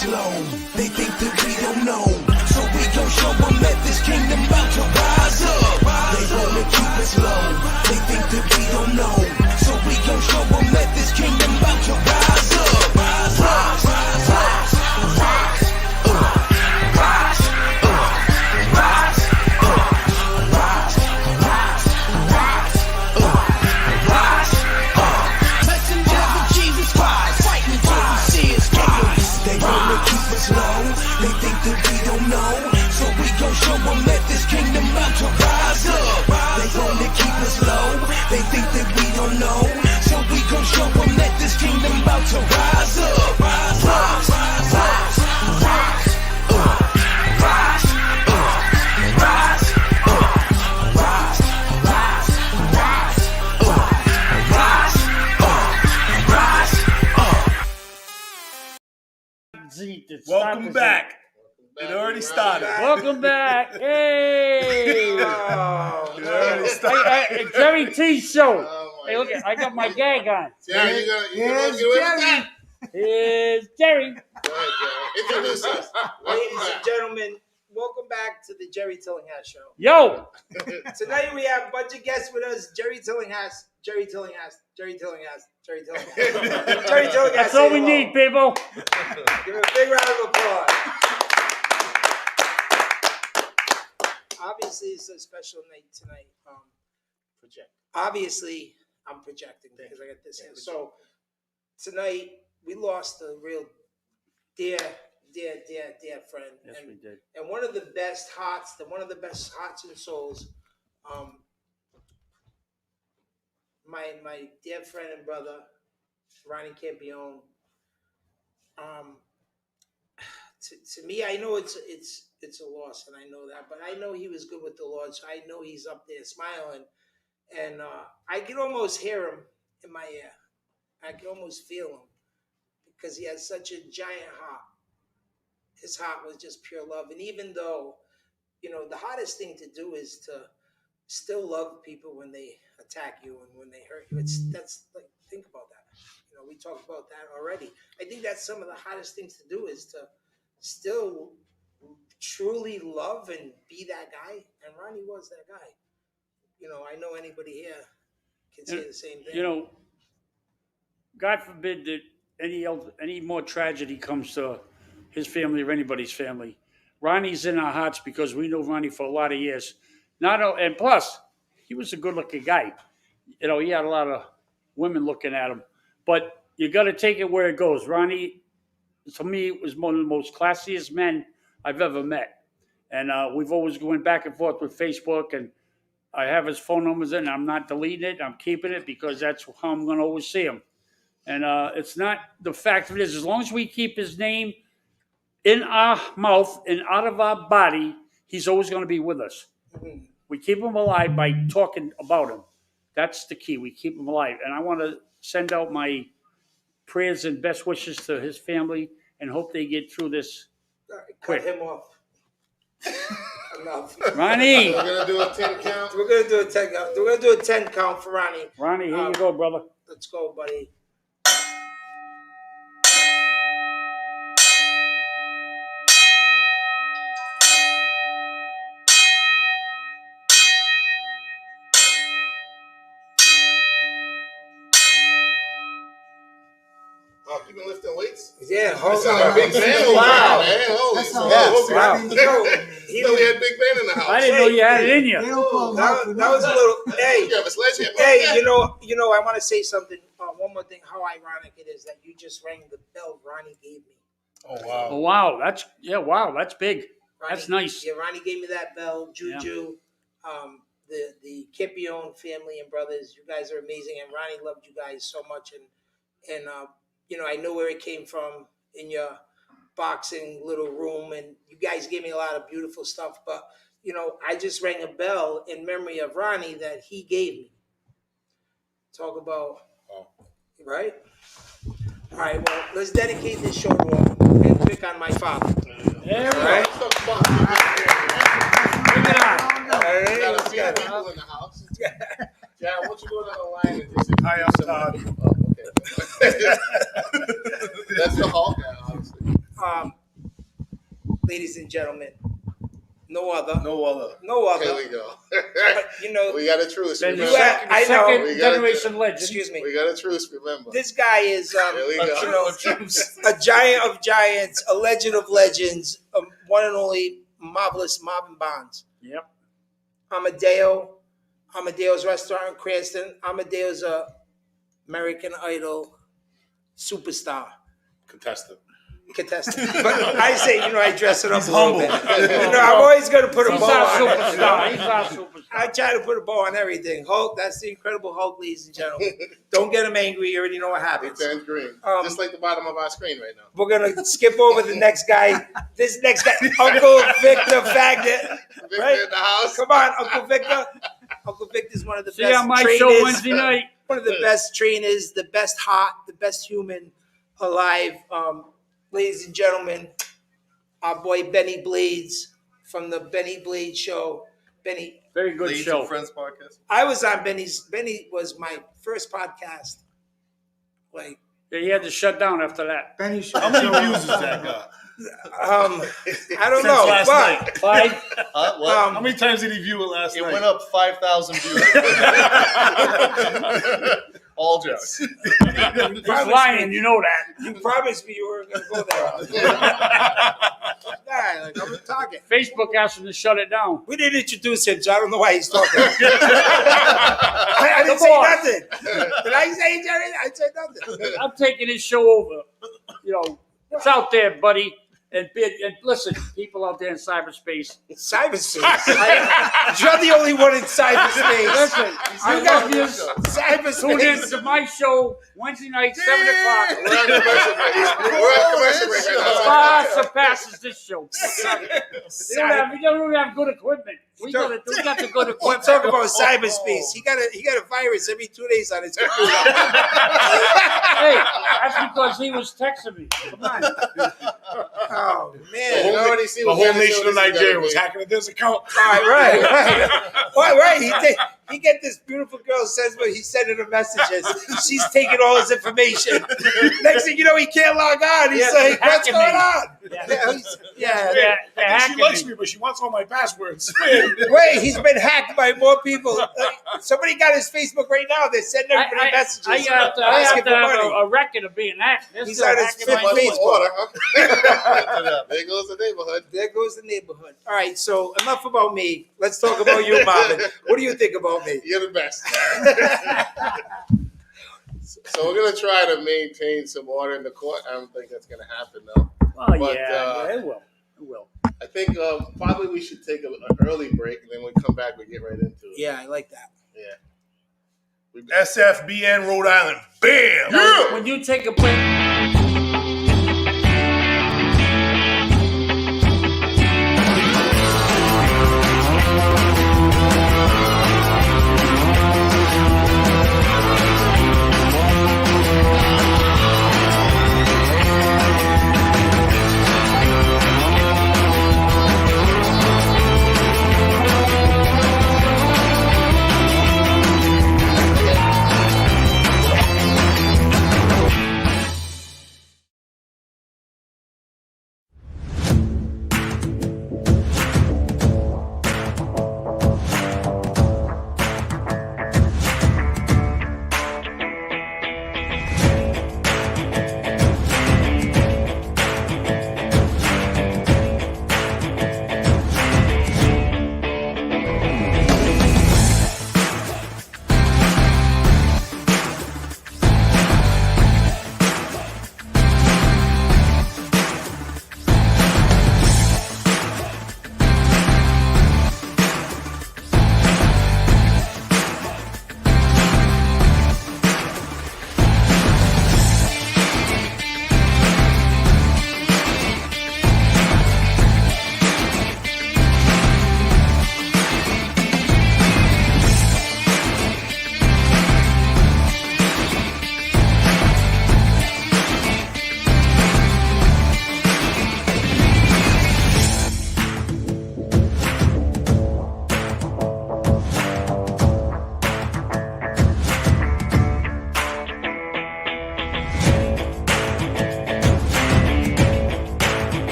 us low. They think that we don't know, so we gon' show them that this kingdom about to rise up. They wanna keep us low. They think that we don't know, so we gon' show them that this kingdom about to rise up. Rise, rise, rise, rise, rise, rise, rise, rise, rise, rise, rise. Messengers of Jesus Christ, fighting until we see His kingdom. They wanna keep us low. They think that we don't know, so we gon' show them that this kingdom about to rise up. They wanna keep us low. They think that we don't know, so we gon' show them that this kingdom about to rise up. Rise, rise, rise, rise, rise, rise, rise, rise. Welcome back. It already started. Welcome back. Hey. It already started. Jerry T show. Hey, look, I got my gag on. Jerry, you gonna get away with that? Here's Jerry. Go ahead, Jerry. Introduce us. Ladies and gentlemen, welcome back to the Jerry Tillinghast Show. Yo. Tonight we have a bunch of guests with us. Jerry Tillinghast. Jerry Tillinghast. Jerry Tillinghast. Jerry Tillinghast. Jerry Tillinghast. That's all we need, people. Give him a big round of applause. Obviously, it's a special night tonight. Obviously, I'm projecting because I got this here. So tonight we lost a real dear friend. Yes, we did. And one of the best hearts, and souls. My dear friend and brother, Ronnie Campione. To me, I know it's a loss, and I know that, but I know he was good with the Lord, so I know he's up there smiling, and I can almost hear him in my ear. I can almost feel him because he has such a giant heart. His heart was just pure love, and even though, the hardest thing to do is to still love people when they attack you and when they hurt you. That's like, think about that. We talked about that already. I think that's some of the hardest things to do is to still truly love and be that guy. And Ronnie was that guy. I know anybody here can say the same thing. God forbid that any more tragedy comes to his family or anybody's family. Ronnie's in our hearts because we know Ronnie for a lot of years. And plus, he was a good-looking guy. He had a lot of women looking at him. But you got to take it where it goes. Ronnie, to me, was one of the most classiest men I've ever met. And we've always going back and forth with Facebook, and I have his phone numbers in. I'm not deleting it. I'm keeping it because that's how I'm going to always see him. And it's not the fact of it is, as long as we keep his name in our mouth and out of our body, he's always going to be with us. Mm-hmm. We keep him alive by talking about him. That's the key. We keep him alive. And I want to send out my prayers and best wishes to his family and hope they get through this quick. Cut him off. Enough. Ronnie. We're going to do a 10 count. We're going to do a 10 count. We're going to do a 10 count for Ronnie. Ronnie, here you go, brother. Let's go, buddy. Oh, you been lifting weights? Yeah, You sound like Big Ben. Wow. Man. Holy That's smokes. Wow. You know we had Big Ben in the house. I didn't know you had it in you. That was a little. Hey, You have a sledgehammer. hey, I want to say something. One more thing. How ironic it is that you just rang the bell Ronnie gave me. Oh, wow. Oh, wow. That's big. Ronnie, That's nice. Yeah, Ronnie gave me that bell. Juju, the Campione family and brothers. You guys are amazing, and Ronnie loved you guys so much, and I know where it came from in your boxing little room, and you guys gave me a lot of beautiful stuff. But, I just rang a bell in memory of Ronnie that he gave me. Talk about, right? All right, well, let's dedicate this show to him and pick on my father. Yeah, All right? Bring it on. We got a few people in the house. Jarrod, won't you go down the line and just... Hi, I'm Todd. Oh, okay. That's the Hulk, obviously. ladies and gentlemen. No other. No other. No Here other. we go. But, you know, We got a truce. Then the Remember? I know. second We gotta generation legend. excuse me. We got a truce. Remember. This guy is, Here we go. you know, a giant of giants, a legend of legends, one and only marvelous Marvin Bonds. Yep. Amadeo's restaurant in Cranston. Amadeo's a American Idol superstar. Contestant. But I say, you know, I dress it up He's a little humble. bit. You know, I'm always going to put a He's bow our on it. superstar. He's our superstar. I try to put a bow on everything. Hulk, that's the Incredible Hulk, ladies and gentlemen. Don't get him angry. You already know what It happens. turns green. Just like the bottom of our screen right now. We're going to skip over the next guy. This next guy, Uncle Victor Fagnet. Victor Right? in the house. Come on, Uncle Victor. Uncle Victor's one of the See best on my trainers. show Wednesday night. One of the best trainers, the best heart, the best human alive. Ladies and gentlemen, our boy Benny Blades from the Benny Blades Show. Benny, Very good Ladies show. and Friends podcast. I was on Benny's. Benny was my first podcast. Like, Yeah, he had to shut down after that. Benny show. How many views is that got? I don't Since know, last but night. 5. What? How many times did he view it last It night? went up 5,000 views. All jokes. He's lying, you know that. you promised me you weren't going to go there. Nah, like, I'm a target. Facebook asked him to shut it down. We didn't introduce him, so I don't know why he's talking. I didn't Come say on. nothing. Did I say, Jerry? I said nothing. I'm taking his show over. You know, it's out there, buddy. And listen, people out there in cyberspace. Cyberspace. You're the only one in cyberspace. Listen, I love you. Tune in Cyberspace. to my show Wednesday night, 7 o'clock. We're on commercial break. We're on commercial break right Far now. surpasses this show. We don't even have good equipment. We got the good We'll equipment. talk about cyberspace. He got a virus every 2 days on his computer. Hey, that's because he was texting me. Come on. Oh You man! already see The what whole kind of nation show of this is Nigeria gonna was be. hacking into this account. Right. He get this beautiful girl says, but he's sending her messages. She's taking all his information. Next thing you know, he can't log on. He's Yeah, like, "What's hacking going me." on?" Yeah, Yeah. they're She hacking likes me. me, but she wants all my passwords. Wait, he's been hacked by more people. Somebody got his Facebook right now. They're sending everybody messages. I have to asking for have money. a record of being hacked. They're He's still on his hacking fifth my Money in Facebook. order, huh? There goes the neighborhood. There goes the neighborhood. All right, so enough about me. Let's talk about you, Marvin. What do you think about me? You're the best. So we're gonna try to maintain some order in the court. I don't think that's gonna happen though. Oh, But, yeah, it will. It will. I think probably we should take an early break and then when we come back we get right into it. Yeah, I like that. Yeah. SFBN Rhode Island. Bam! When you take a break.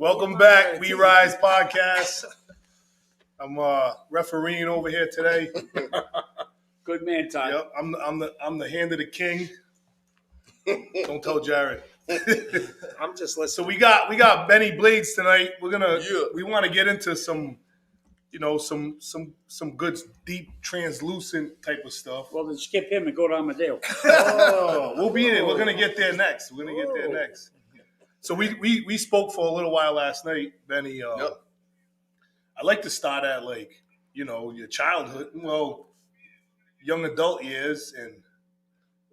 Welcome back, We Rise podcast. I'm refereeing over here today. Good man, Todd. Yep, I'm the hand of the king. Don't tell Jarrod. I'm just listening. So we got Benny Blades tonight. We want to get into some, some good deep translucent type of stuff. Well, then skip him and go to Amadeo. Oh, we'll be in it. We're gonna get there next. So we spoke for a little while last night, Benny. Yep. I'd like to start at your childhood, young adult years, and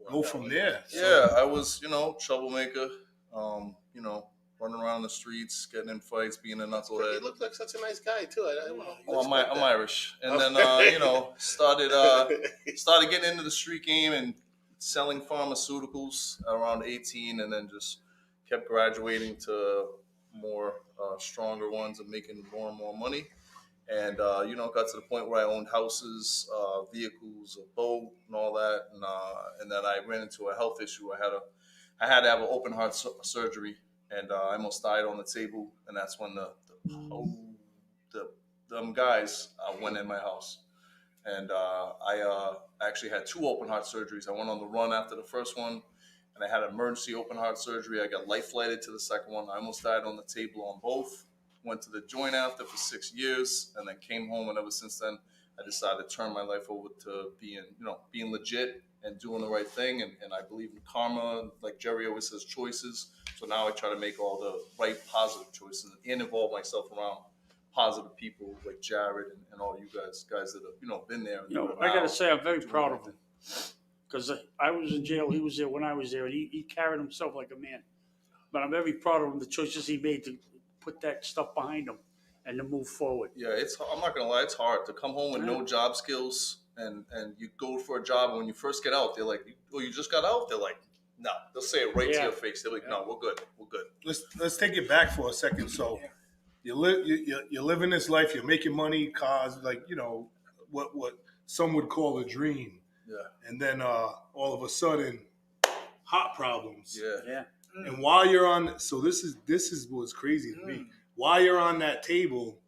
go from there. Yeah, I was, troublemaker. Running around the streets, getting in fights, being a He knucklehead. looked like such a nice guy too. I'm Irish, and then started getting into the street game and selling pharmaceuticals around 18, and then just kept graduating to more stronger ones and making more and more money. And got to the point where I owned houses, vehicles, a boat, and all that. And then I ran into a health issue. I had to have an open heart surgery, and I almost died on the table. And that's when them guys went in my house. And I actually had 2 open heart surgeries. I went on the run after the first one, and I had an emergency open heart surgery. I got life flighted to the second one. I almost died on the table on both. Went to the joint after for 6 years, and then came home. And ever since then, I decided to turn my life over to being legit and doing the right thing. And I believe in karma, like Jerry always says, choices. So now I try to make all the right positive choices and involve myself around positive people like Jarrod and all you guys that have been there. I got to say, I'm very proud of him. Because I was in jail, he was there when I was there, and he carried himself like a man. But I'm very proud of him, the choices he made to put that stuff behind him and to move forward. Yeah, I'm not gonna lie, it's hard to come home with no job skills and you go for a job, and when you first get out, they're like, "Oh, you just got out?" They're like, "No." They'll say it right to your face. They're like, "No, we're good. Let's take it back for a second. So you're living this life, you're making money, cars, what some would call a dream. Yeah. And then all of a sudden, heart problems. Yeah. And while you're on, so this is what's crazy to me. While you're on that table,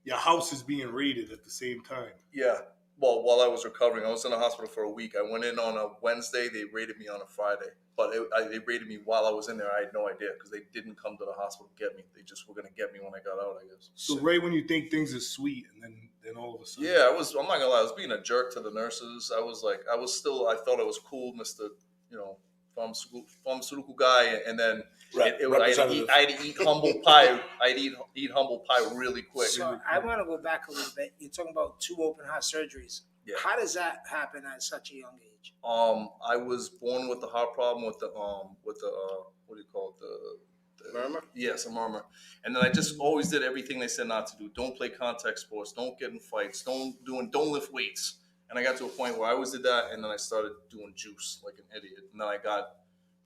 your house is being raided at the same time. Yeah. Well, while I was recovering, I was in the hospital for a week. I went in on a Wednesday. They raided me on a Friday. But they raided me while I was in there. I had no idea because they didn't come to the hospital to get me. They just were going to get me when I got out, I guess. So right when you think things are sweet, and then all of a sudden. Yeah, I'm not going to lie. I was being a jerk to the nurses. I thought I was cool, Mr. Pharmaceutical guy. And then I had to eat humble pie. Eat humble pie really quick. So I want to go back a little bit. You're talking about 2 open heart surgeries. Yeah. How does that happen at such a young age? I was born with the heart problem with the what do you call it? The murmur? Yes, a murmur. And then I just always did everything they said not to do. Don't play contact sports. Don't get in fights. Don't lift weights. And I got to a point where I always did that, and then I started doing juice like an idiot. And then I got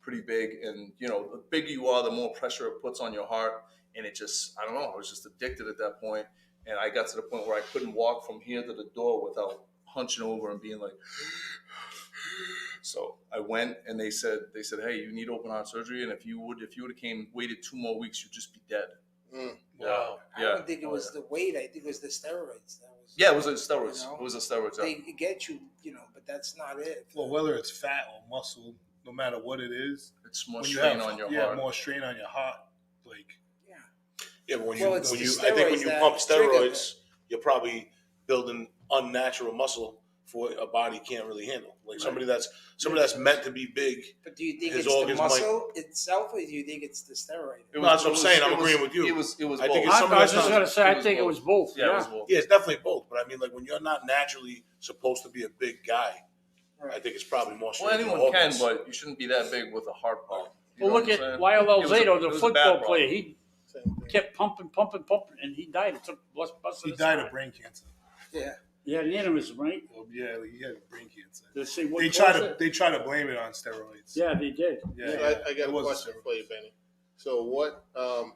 pretty big, and the bigger you are, the more pressure it puts on your heart. And it just, I don't know, I was just addicted at that point. And I got to the point where I couldn't walk from here to the door without hunching over and being like, so I went, and they said, hey, you need open heart surgery, and if you would have waited 2 more weeks, you'd just be dead. Wow. I don't think it was the weight. I think it was the steroids. It was a steroids. It was a steroids. They get you, but that's not it. Well, whether it's fat or muscle, no matter what it is, it's more strain on your heart. more strain on your heart. Yeah, but when you pump that steroids, you're probably building unnatural muscle for a body can't really handle. Like somebody that's meant to be big. But do you think his it's the organs muscle itself, or do you think it's the steroid? That's what I'm saying. I'm agreeing with you. It was I both. think it's I was just going to say, I think it was both. Yeah, it was both. Yeah, it's definitely both. But I mean, like when you're not naturally supposed to be a big guy, I think it's probably more. Well, anyone can, but you shouldn't be that big with a heart problem. Well, look at Lyle Alzado, the football player. He kept pumping, and he died. It took He died of brain cancer. Yeah. He had an aneurysm, right? Well, yeah, he had brain cancer. They try to blame it on steroids. Yeah, they did. Yeah, So I got a question for you, Benny. So what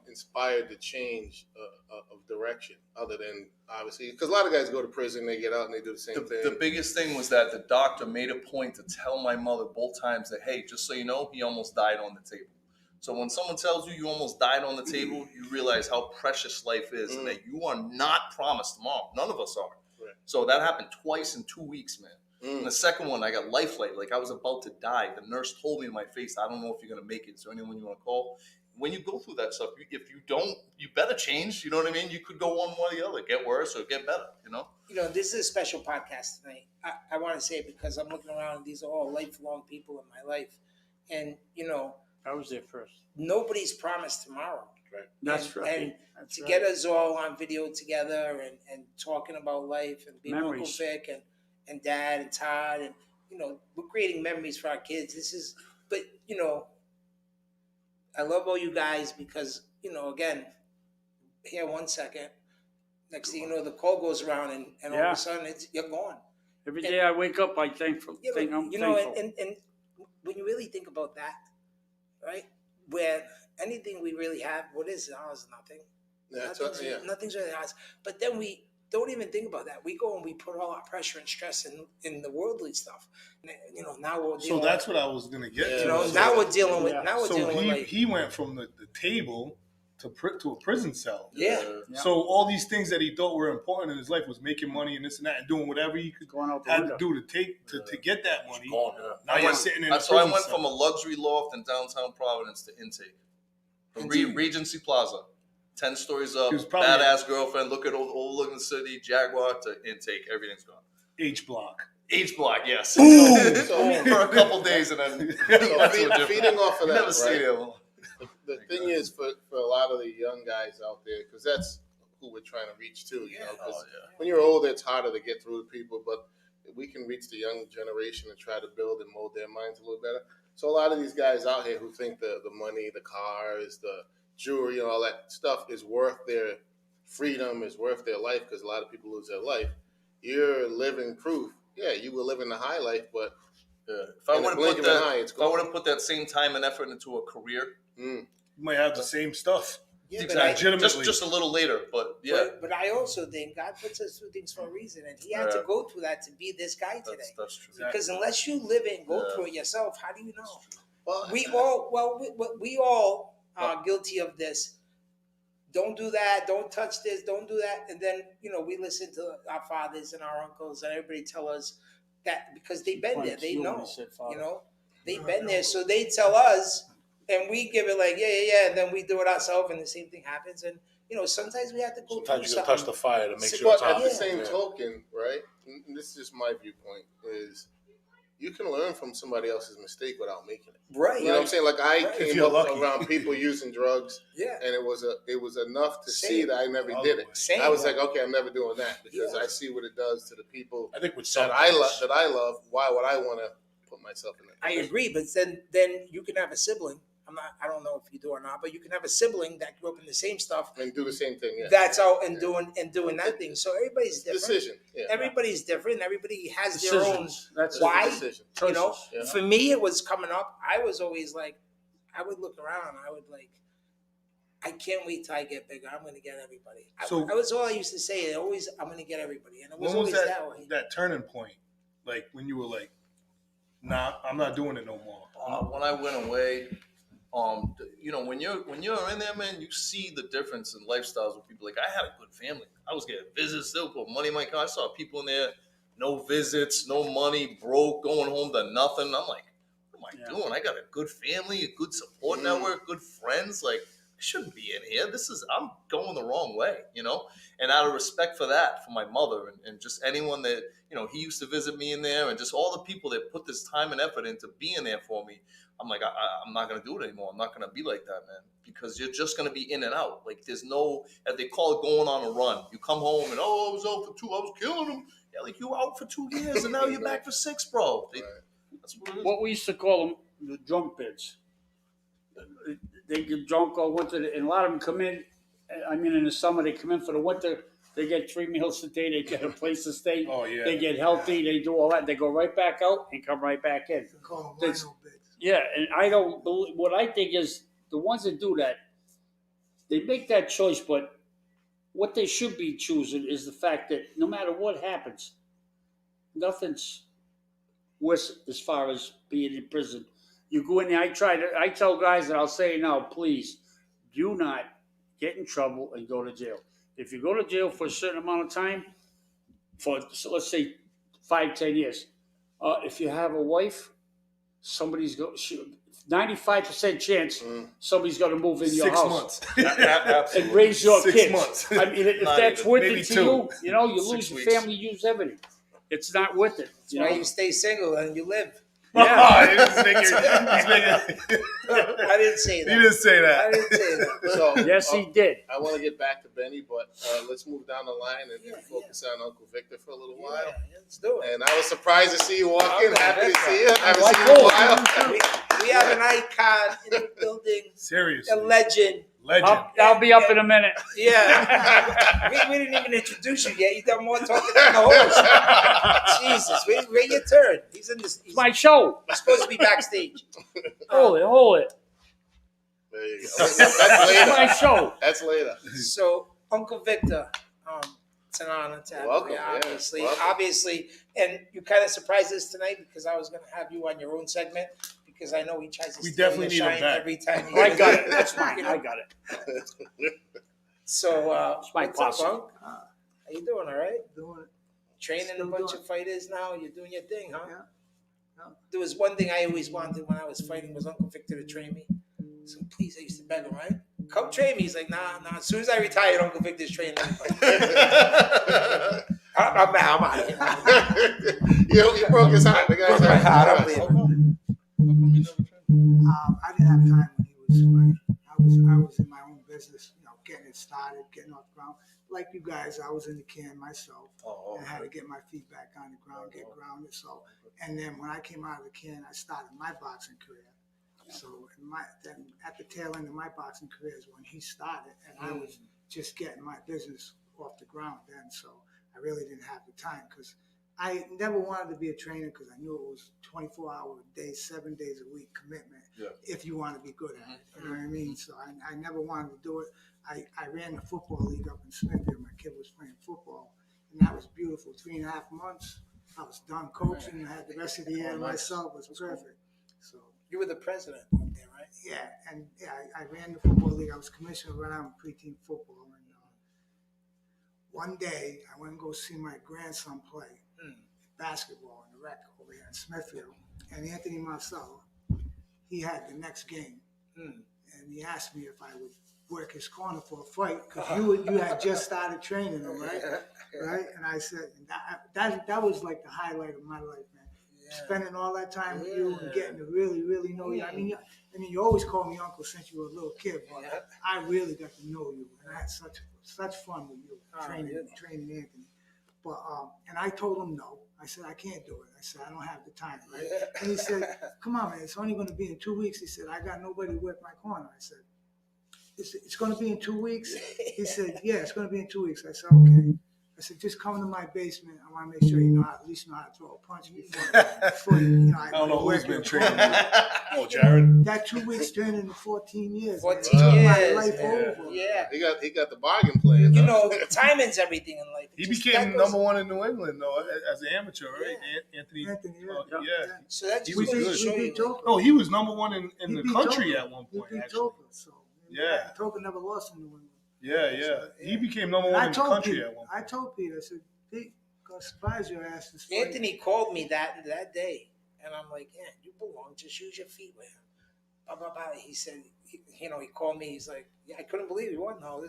inspired the change of direction, other than obviously, because a lot of guys go to prison, they get out and they do the same thing. The biggest thing was that the doctor made a point to tell my mother both times that, hey, just so you know, he almost died on the table. So when someone tells you you almost died on the table, you realize how precious life is and that you are not promised tomorrow. None of us are. Right. So that happened twice in 2 weeks, man. And the second one, I got life flight. Like I was about to die. The nurse told me in my face, I don't know if you're going to make it. Is there anyone you want to call? When you go through that stuff, if you don't, you better change. You know what I mean? You could go one way or the other, get worse or get better, you know? This is a special podcast tonight. I want to say it because I'm looking around and these are all lifelong people in my life. And, I was there first. nobody's promised tomorrow. That's And right. That's to right. get us all on video together and talking about life and being Uncle Memories. Vic and Dad and Todd and, we're creating memories for our kids. But, I love all you guys because, again, here 1 second, next thing you know, the call goes around and all of Yeah. a sudden you're gone. Every day I wake up, I'm thankful. Yeah, but, I'm you know, thankful. and when you really think about that, right? Where anything we really have, what is ours? Nothing. Yeah, Nothing's really ours. But then we don't even think about that. We go and we put all our pressure and stress in the worldly stuff. Now we're So dealing that's what I was gonna get Yeah. to. with, now we're dealing with Yeah. now we're So dealing with he like, he went from the table to a prison cell. yeah. Yeah. So all these things that he thought were important in his life was making money and this and that and doing whatever he could Going out the had window. to do to get that money. Gone. Now you're sitting in a So I prison went cell. from a luxury loft in downtown Providence to intake. From Regency Plaza. 10 stories up, He was probably- badass girlfriend, overlooking the city, Jaguar to intake, everything's gone. H block. H block, yes. So- For a couple days and then Feeding off of You that, never stay right? there long. The thing is, for a lot of the young guys out there, because that's who we're trying to reach too. You know, 'cause Oh, yeah. when you're older, it's harder to get through to people, but we can reach the young generation and try to build and mold their minds a little better. So a lot of these guys out here who think the money, the cars, the jewelry, all that stuff is worth their freedom, is worth their life, because a lot of people lose their life. You're living proof. Yeah, you were living the high life, but If I in the would have blink put of an that, eye, it's if I would gone. have put that same time and effort into a career, You might have the same stuff. Yeah, but exactly. legitimately. Just a little later, but yeah, But I also think God puts us through things for a reason, and He had to Yeah. go through that to be this guy today. that's true. Because unless you live it and go Yeah. through it yourself, how do you know? Well, We all are guilty of this. Don't do that. Don't touch this. Don't do that. And then we listen to our fathers and our uncles and everybody tell us that because they've been there, they know. They've been there, so they tell us, and we give it like yeah, and then we do it ourselves, and the same thing happens. And sometimes we have to go Sometimes through you gotta something. touch the fire to make sure but it's at hot. the same Yeah. token, right? And this is just my viewpoint: is you can learn from somebody else's mistake without making it. Right. You know what I'm saying? Like I Right. If came you're up lucky. around people using drugs, Yeah. and it was enough to see Same. that I never All did the it. way. Same. I was like, okay, I'm never doing that because Yeah. I see what it does to the people I think with some that I things- love. Why would I want to put myself in that? I agree, but then you can have a sibling. I don't know if you do or not, but you can have a sibling that grew up in the same stuff. And do the same thing. Yeah. That's out and doing that thing. So everybody's different. Decision. Yeah. Everybody's different. Everybody has their own. Decisions. That's Why? Decision. Choices. Yeah. For me, it was coming up. I was always like, I would look around. I would like, I can't wait till I get bigger. I'm going to get everybody. So- I was all I used to say. Always, I'm going to get everybody, and it was When was always that way. that turning point? Like when you were like, nah, I'm not doing it no more. When I went away, when you're in there, man, you see the difference in lifestyles with people. Like I had a good family. I was getting visits, still put money in my car. I saw people in there, no visits, no money, broke, going home to nothing. I'm like, what am I doing? I got a good family, a good support network, good friends. Like I shouldn't be in here. I'm going the wrong way, And out of respect for that, for my mother and just anyone that, he used to visit me in there and just all the people that put this time and effort into being there for me. I'm like, I'm not going to do it anymore. I'm not going to be like that, man, because you're just going to be in and out. Like there's no, as they call it, going on a run. You come home and, I was out for 2, I was killing them. Yeah, like you were out for 2 years and now you're back for 6, bro. That's what it is. What we used to call them the drunk bids. They get drunk all winter, and a lot of them come in. I mean, in the summer they come in for the winter. They get 3 meals a day. They get a place to stay. Oh yeah. They get healthy. They do all that. They go right back out and come right back in. That's- Yeah, and I don't believe. What I think is the ones that do that, they make that choice, but what they should be choosing is the fact that no matter what happens, nothing's worse as far as being in prison You go in there. I tell guys, and I'll say now, please do not get in trouble and go to jail. If you go to jail for a certain amount of time, so let's say 5-10 years, if you have a wife, 95% chance somebody's going to move in your 6 house months. and raise your 6 kids. months. I mean, if Not that's even. worth Maybe it to 2. you, you 6 lose your weeks. family, you lose everything. It's not worth it. That's why you stay single and you live. Yeah. He's making, I didn't say that. you didn't say I that. didn't say that. So Yes, he did. I want to get back to Benny, but let's move down the line and focus on Uncle Victor for a little while. Yeah, let's do it. And I was surprised to see you walk in. Okay, Happy to that's see you. right. Haven't Like seen you in a gold. while. We have an icon in the building, Seriously. a legend. Legend. I'll be up in a minute. Yeah. we didn't even introduce you yet. You done more talking than the host. Jesus, wait your turn. He's in this. It's my show. He's supposed to be backstage. Hold it. There you go. That's It's my later. show. That's later. So, Uncle Victor, it's an honor to have Welcome, you. yeah, welcome. Obviously, and you kind of surprised us tonight because I was going to have you on your own segment because I know he tries to We steal definitely your need him shine back. every time. I got it. That's fine. I got it. So, It's my what's up, posse. Unc? How you doing? All right? Doing it. Training a Still bunch doing of fighters now. You're doing your thing, huh? Yeah. There was one thing I always wanted when I was fighting was Uncle Victor to train me. So please, I used to beg him, right? Come train me. He's like, nah. As soon as I retired, Uncle Victor's training me. I'm out of here. You broke his heart. The guy's Broke my heart. I'm like, leaving. How come you never trained? I didn't have time when he was fighting. I was in my own business, getting it started, getting off the ground. Like you guys, I was in the can myself and had to get my feet back on the ground, get grounded. So, and then when I came out of the can, I started my boxing career. So then at the tail end of my boxing career is when he started, and I was just getting my business off the ground then. So I really didn't have the time because I never wanted to be a trainer because I knew it was 24-hour a day, 7 days a week commitment if you want to be good at it. You know what I mean? So I never wanted to do it. I ran the football league up in Smithfield. My kid was playing football, and that was beautiful. 3.5 months, I was done coaching. I had the rest of the year to myself. It was perfect. So You were the president up there, right? yeah, and I ran the football league. I was commissioner around preteen football, and one day I went and go see my grandson play basketball in the rec over here in Smithfield, and Anthony Marcello, he had the next game, and he asked me if I would work his corner for a fight because you had just started training him, right? Right? And I said that was like the highlight of my life, man. Spending all that time with you and getting to really, really know you. I mean, you always call me uncle since you were a little kid, but I really got to know you, and I had such fun with you training Anthony. But and I told him no. I said I can't do it. I said I don't have the time, right? And he said, "Come on, man. It's only going to be in 2 weeks." He said, "I got nobody to work my corner." I said, "It's going to be in 2 weeks." He said, "Yeah, it's going to be in 2 weeks." I said, "Okay." I said, "Just come to my basement. I want to make sure you know at least know how to throw a punch before you I don't know who's been training you. Oh, Jarrod. That 2 weeks turned into 14 years. 14 man. years. My life over. Yeah. He got the bargain plan. You huh? know, timing's everything in life. He Just became that goes- number one in New England, though, as an amateur, right? Anthony. Anthony, Yeah. So that just was goes to good. show We you. beat Joker. No, he was number one in He the beat country Joker. at one He point, beat actually. Joker, so Yeah. Joker never lost in New England. Yeah. He became number And one I in the told country Pete, at one point. I told Pete, I said, Pete, gonna surprise your ass this fight. Anthony called me that day, and I'm like, "Yeah, you belong. Just use your feet with him." Blah, blah, blah. He said, he called me. He's like, "Yeah, I couldn't believe he won. No,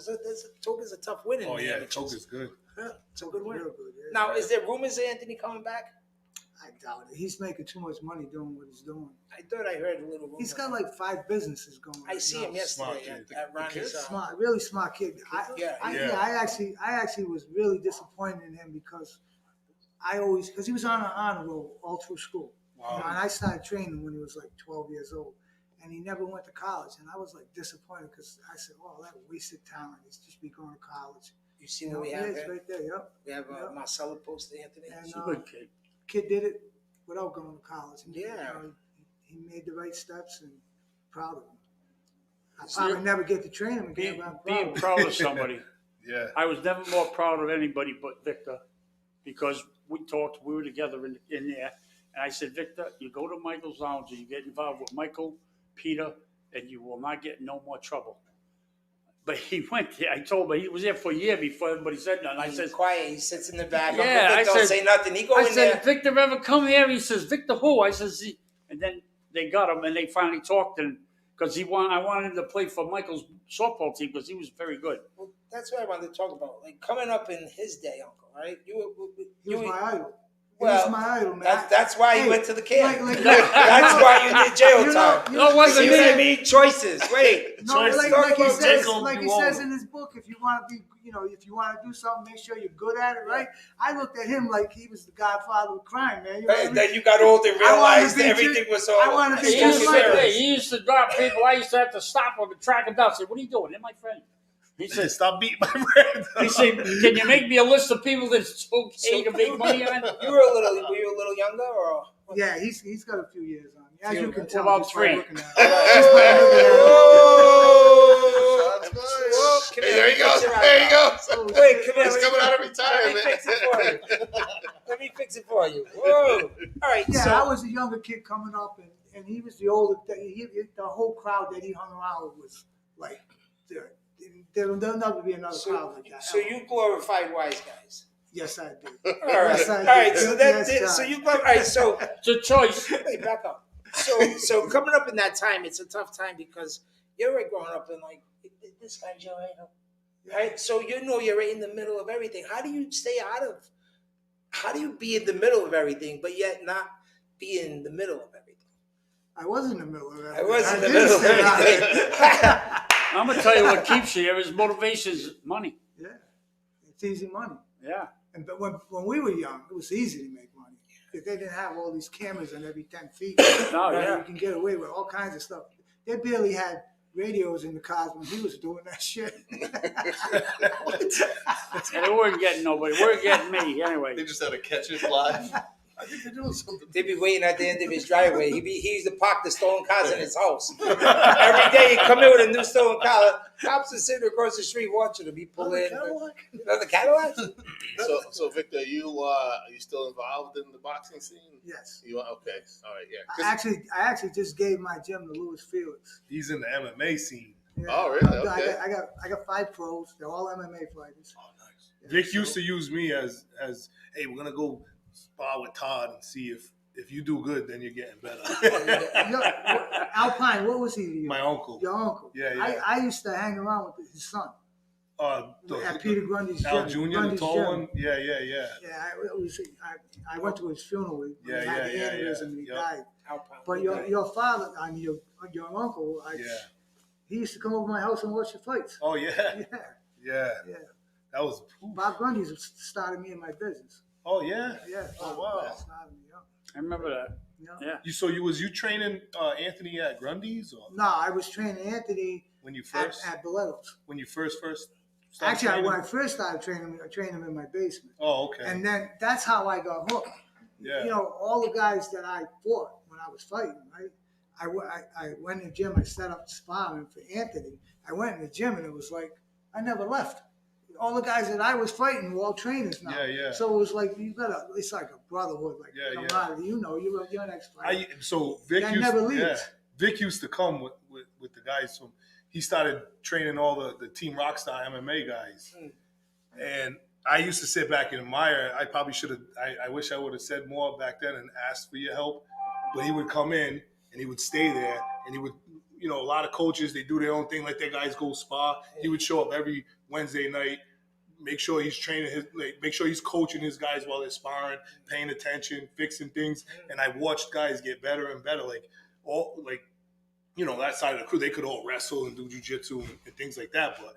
Toka's a tough win in Oh, the yeah, amateurs. Toka's good. Yeah, it's a good win. Real good, yeah. Now, is there rumors of Anthony coming back? I doubt it. He's making too much money doing what he's doing. I thought I heard a little rumor. He's got like 5 businesses going. I right see now. him yesterday Smart at Ronnie's. Smart, really smart kid. I actually was really disappointed in him because because he was on an honor roll all through school. Wow. You know, and I started training him when he was like 12 years old, and he never went to college. And I was like disappointed because I said, "Oh, that wasted talent. He's just be going to college." You see what we have it's here? right there. Yep. We have Marcelo post Anthony. And He's a good kid. kid did it without going to college. And, Yeah. he made the right steps, and proud of him. I probably never get to train him again, but I'm Being proud. proud of somebody. Yeah. I was never more proud of anybody but Victor because we talked, we were together in there, And I said, Victor, you go to Michael's lounge and you get involved with Michael, Peter, and you will not get in no more trouble. But he went there. I told him he was there for a year before everybody said nothing. I He's said, quiet. He sits in the back. Yeah, Uncle Vic I don't said- say nothing. He go I in said, there. Victor ever come here? He says, Victor who? I says, and then they got him and they finally talked and because I wanted him to play for Michael's softball team because he was very good. Well, that's what I wanted to talk about. Like coming up in his day, Uncle. Right? He was my idol. He Well, was my idol, man. That's why he Hey, went to the camp. like- That's why you did jail You know- time. you No, it wasn't You me. had me choices. Wait. No, Choices. like he Jacob, says, you like he own says them. in his book, if you want to be, if you want to do something, make sure you're good at it, right? I looked at him like he was the godfather of crime, man. You know what I mean? Then you got older and I wanted realized to be everything ju- was all. I wanted to be He just used, like to, him. he used to drop people. I used to have to stop him and track him down. I said, what are you doing? They're my friend. He said, Stop beating my friend. he said, can you make me a list of people that's okay to make money on? Were you a little younger or? Yeah, he's got a few years on me. As Few, you can right? tell, About just by 3. looking at him. Just by looking at him. Whoa! Shots fired. Whoa, come Hey, here, there he let me goes. fix it right There he now. goes. Wait, come here. He's coming out of Let me retirement. fix it for you. Let me fix it for you. Whoa! All right. Yeah, so I was a younger kid coming up, and he was the older. The whole crowd that he hung around with was like, there'll never be another crowd like that. So you glorified wise guys. Yes, I do. All right. Yes, I All do. right. So Yes, so God. you all right. So It's a choice. wait, back up. So coming up in that time, it's a tough time because you're right growing up and like this guy's your idol, right? So you're right in the middle of everything. How do you stay out of? How do you be in the middle of everything, but yet not be in the middle of everything? I was in the middle of that. I was in the did middle of stay out everything. I'm going to tell you what keeps you there is motivation is money. Yeah, it's easy money. Yeah. But when we were young, it was easy to make money because they didn't have all these cameras on every 10 feet. No, Right? yeah. You can get away with all kinds of stuff. They barely had radios in the cars when he was doing that shit. And they weren't getting nobody. They weren't getting me anyway. They just had to catch it live. I think they're doing something. They'd be waiting at the end of his driveway. He used to park the stolen cars in his house. Every day he'd come in with a new stolen car. Cops are sitting across the street watching him. He'd pull in. Another Cadillac? So Victor, are you still involved in the boxing scene? Yes. You are? Okay. All right. Yeah. I actually just gave my gym to Louis Felix. He's in the MMA scene. Yeah. Oh, really? Okay. I got 5 pros. They're all MMA fighters. Oh, nice. Yeah, Vic so- used to use me as hey, we're gonna go spar with Todd and see if you do good, then you're getting better. Alpine, what was he to you? My uncle. Your uncle. Yeah. I used to hang around with his son at Peter Grundy's Al gym. Jr., the Grundy's tall gym. one. Yeah. Yeah, I went to his funeral when he had the aneurysm and he died. But your father, I mean your uncle, he used to come over to my house and watch the fights. Oh yeah. Yeah. That was. Bob Grundy started me in my business. Oh yeah. Yeah. Oh wow. Started me up. I remember that. You know? Yeah. You training Anthony at Grundy's or No, I was training Anthony when you at first Boletto's. when you first started Actually, training? when I first started training, I trained him in my basement. Oh okay. And then that's how I got hooked. Yeah. You know, all the guys that I fought when I was fighting, right? I went in the gym, I set up sparring for Anthony. I went in the gym and it was like, I never left. All the guys that I was fighting were all trainers now. Yeah. So it was like, it's like a brotherhood, like Yeah. camaraderie. You know, you're an ex-fighter. So Vic That used, never leaves. Vic used to come with the guys from. He started training all the Team Rockstar MMA guys, and I used to sit back and admire. I probably should have. I wish I would have said more back then and asked for your help. But he would come in and he would stay there, and he would. You know, a lot of coaches, they do their own thing, let their guys go spar. He would show up every Wednesday night, make sure he's training make sure he's coaching his guys while they're sparring, paying attention, fixing things. And I watched guys get better and better. That side of the crew, they could all wrestle and do jujitsu and things like that. But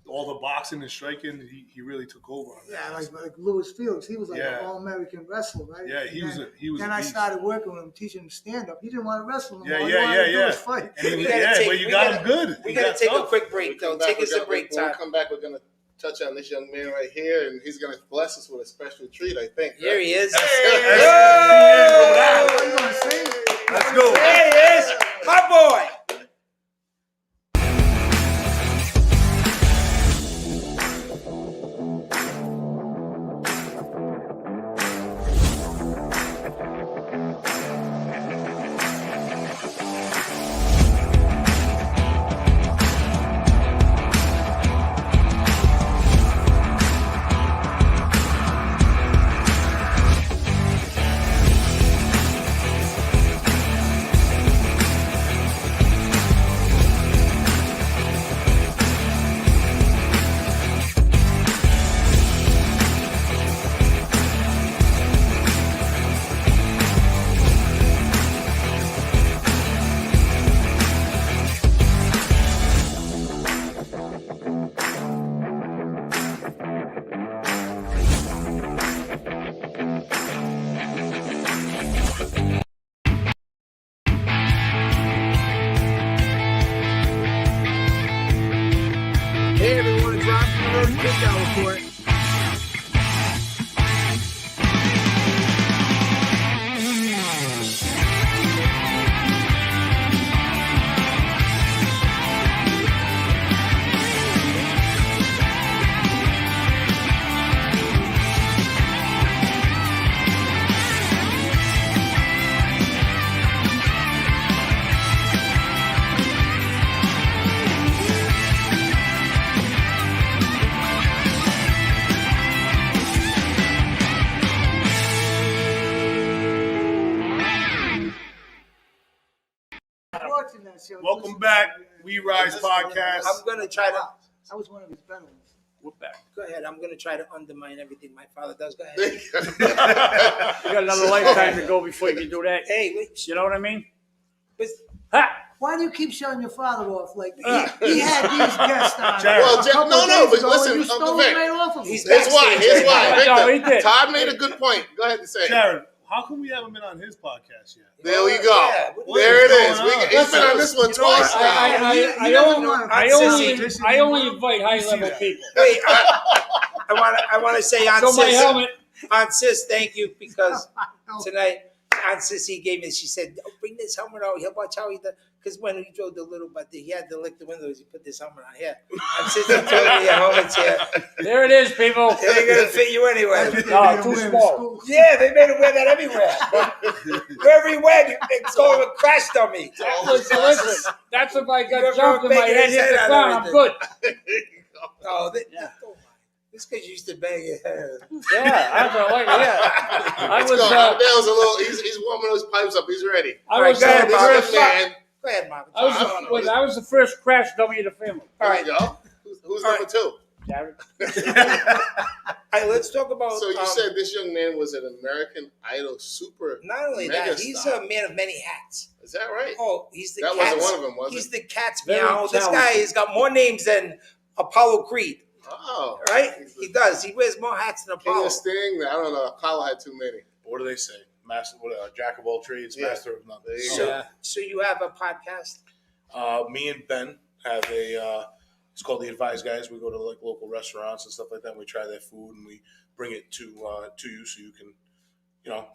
all the boxing and striking, he really took over on that. Yeah, like Louis Felix, he was like Yeah. an all-American wrestler, right? Yeah, And he was a Then I beast. started working with him, teaching him stand-up. He didn't want to wrestle no more. All he Yeah. wanted to do was fight. And We gotta take- but you we got gotta- him good. We He got to got take a tough. quick break, though. Take us a break When we time. come back, we're gonna touch on this young man right here, and he's gonna bless us with a special treat. I think. Here he is. That's- Hey! What are you going to say? Let's go. There he is, my boy. Welcome back. We Rise podcast. I'm gonna try to. I was one of his better ones. We're back. Go ahead. I'm gonna try to undermine everything my father does. Go ahead. You got another lifetime to go before you can do that. Hey, wait. You know what I mean? But Ha! Why do you keep showing your father off? Like he had these guests on. Jarrod. Well, a couple no, days but ago, listen, and you Uncle stole Vic. him right off of him. He's Here's why. backstage Here's right why. No, he Victor, did. Todd made a good point. Go ahead and say it. Jarrod, how come we haven't been on his podcast yet? There we go. Yeah, There it is. going on? He's been on this one twice now. I only invite high level people. Wait, I want to say on So my Sis, helmet. on Sis, thank you because tonight on Sis he gave me. She said, oh, "Bring this helmet out. He'll watch how he does." Because when he drove the little, but he had to lick the windows. He put this helmet on here. On Sis, he told me your helmet's here. There it is, people. It ain't gonna fit you anyway. No, too small. Yeah, they made him wear that everywhere. Wherever he went, it's going with crash dummy. Listen, that's if I You're got jumped and my banging head his hit the head on ground. I'm good. Oh, don't mind. This because you used to bang your head. Yeah, I was like, yeah. I was, Dale's a little. He's warming those pipes up. He's ready. I was All right, the go ahead, first. Man. Go ahead, Marvin. I was the first crash dummy of the family. All There right, you go. Who's number two? Jarrod. all right, let's talk about. So you said this young man was an American Idol super. not only that, he's megastar. a man of many hats. Is that right? Oh, he's the That cat's, wasn't one of them, was he's it? the cat's Very meow. This guy talented. has got more names than Apollo Creed, Oh, right? He's He the does. He wears more hats than King Apollo. of Sting. I don't know. Apollo had too many. What do they say? Master, jack of all trades, Yeah. master of none. There you So, go. so you have a podcast. Me and Ben have a. It's called the Advise Guys. We go to like local restaurants and stuff like that. And we try their food and we bring it to you so you can,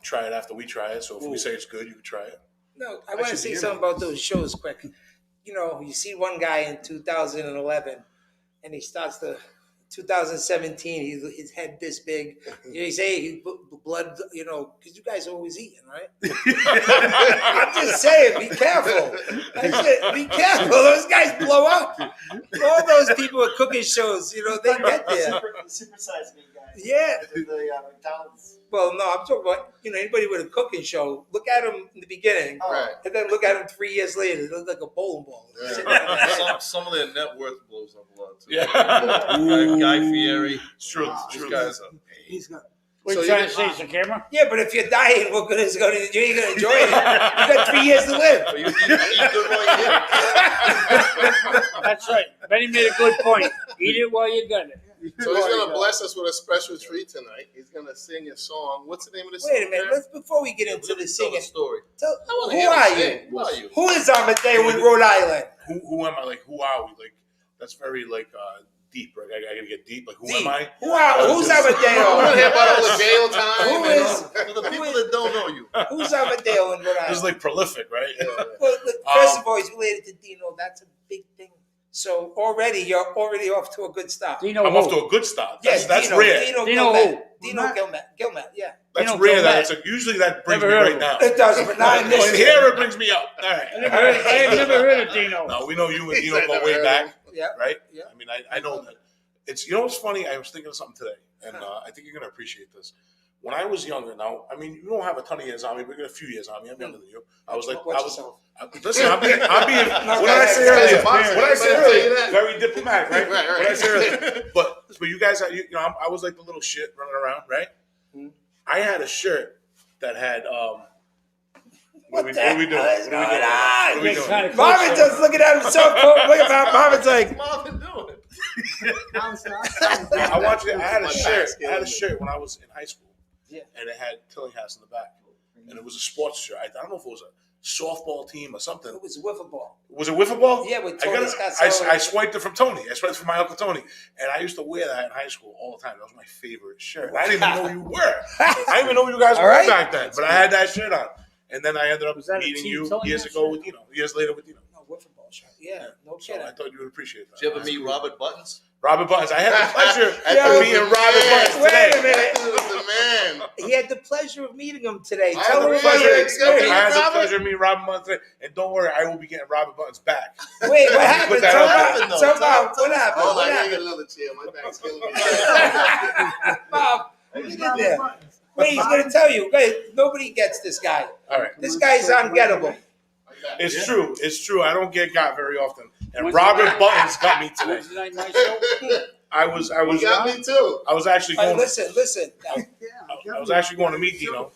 try it after we try it. So if we say it's good, you can try it. No, I want to should say be in something about those shows quick. You see one guy in 2011, and he starts the 2017. His head this big. You say he blood. Because you guys are always eating, right? I'm just saying, be careful. I said, be careful. Those guys blow up. All those people at cooking shows, they get there. Super size me guys. Yeah. The McDonald's. Well, no, I'm talking about anybody with a cooking show. Look at him in the beginning, Right. and then look at him 3 years later. It looks like a bowling ball. Yeah. Sitting on his head. Some of their net worth blows up a lot too. Yeah. Guy Fieri. It's true. These guys are. He's got. What So you you trying can- to say, it's a camera? Yeah, but if you're dying, what good is it going to do? You ain't going to enjoy it. You got 3 years to live. But you eat good while you're here. That's right. Benny made a good point. Eat it while you got it. So he's going to bless us with a special treat tonight. He's going to sing a song. What's the name of the song? Wait a minute. Before we get into the Tell the singing, story. who hear are him you? sing. Who are you? Who is Amadeo in Rhode Island? Who am I? Like, who are we? Like, that's very deep. Right? I gotta get deep. Like, who am I? Who's I want to hear Amadeo? about all the jail time. Who and is- For the people that don't know you. Who's Amadeo in Rhode This is Island? like prolific, right? Well, look, first of all, he's related to Dino. That's a big thing. So you're already off to a good start. Dino I'm who? off to a good start. Yes, That's Dino, rare. Dino Dino Gilmet. who? Dino Gilmet, yeah. That's Dino rare. Gilmet. Usually that brings Never me heard right of down. It does, but not in this. And here it brings me up. All right. I have never heard of Dino. No, we know you and Dino I've go never way heard back, of Yeah. right? Yeah. I mean, I know that. It's what's funny. I was thinking of something today, and I think you're gonna appreciate this. When I was younger, now I mean, you don't have a ton of years on me, but you got a few years on me. I'm younger than you. Watch yourself. Listen, I'm being. What did I say That's earlier? a boxer. What did I say I'll tell you earlier? that. Very diplomatic, right? Right. What did I say earlier? But you guys, I was like the little shit running around, right? I had a shirt that had. What are we doing? hell is What are we going doing? on? What are we doing? Kinda close Marvin there. just looking at himself. Look at Marvin's like, Marvin doing it. I want you. I had a shirt. I had a shirt when I was in high school. Yeah. And it had Tillinghast in the back, and it was a sports shirt. I don't know if it was a softball team or something. it was a wiffle ball. Was it wiffle ball? Yeah, with I Tony got Scott. I swiped it from Tony. I swiped it from my uncle Tony, and I used to wear that in high school all the time. That was my favorite shirt. I didn't even know you were. I didn't even know you guys All were right. back then. But I had that shirt on, and then I ended up Was that a meeting Team you Tillinghast years ago shirt? with years later with No, wiffle ball shot. Yeah, no So kidding. I thought you would appreciate that. Did you ever meet Robert Buttons? Robert Buttons. I had the pleasure Yo, of meeting Robert Buttons Wait today. a minute. This is the man. He had the pleasure of meeting him today. I Tell had him the about pleasure your of- I experience. had the Robert? pleasure of meeting Robert Buttons today. And don't worry, I will be getting Robert Buttons back. Wait, what happened? that out Bob, there. so Bob, what happened? Hold on, What I gotta happened? get another chair. My back's killing me. Bob, what you did there? Wait, he's going to tell you. Wait, nobody gets this guy. All right. This guy is ungettable. It's true. It's true. I don't get got very often. And When's Robert the night? Buttons got me today. Wednesday night, my show. I was You got me too. I was actually Hey, going. listen. I was actually going to meet Dino.